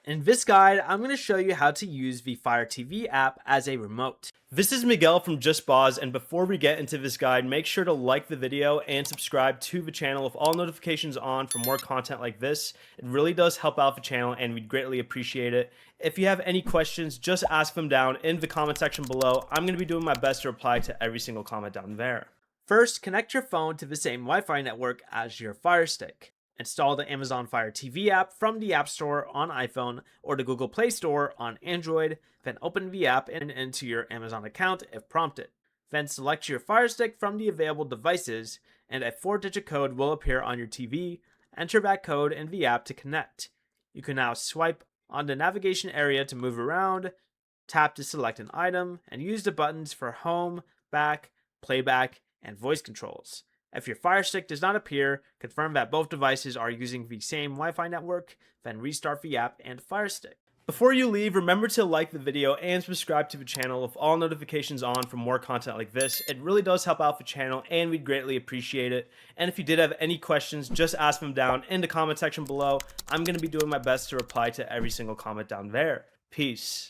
In this guide, I'm going to show you how to use the Fire TV app as a remote. This is Miguel from Just Boz, and before we get into this guide, make sure to like the video and subscribe to the channel with all notifications on for more content like this. It really does help out the channel and we'd greatly appreciate it. If you have any questions, just ask them down in the comment section below. I'm going to be doing my best to reply to every single comment down there. First, connect your phone to the same Wi-Fi network as your Firestick. Install the Amazon Fire TV app from the App Store on iPhone or the Google Play Store on Android, then open the app and into your Amazon account if prompted. Then select your Firestick from the available devices, and a 4-digit code will appear on your TV. Enter that code in the app to connect. You can now swipe on the navigation area to move around, tap to select an item, and use the buttons for home, back, playback, and voice controls. If your Firestick does not appear, confirm that both devices are using the same Wi-Fi network, then restart the app and Firestick. Before you leave, remember to like the video and subscribe to the channel with all notifications on for more content like this. It really does help out the channel and we'd greatly appreciate it. And if you did have any questions, just ask them down in the comment section below. I'm going to be doing my best to reply to every single comment down there. Peace.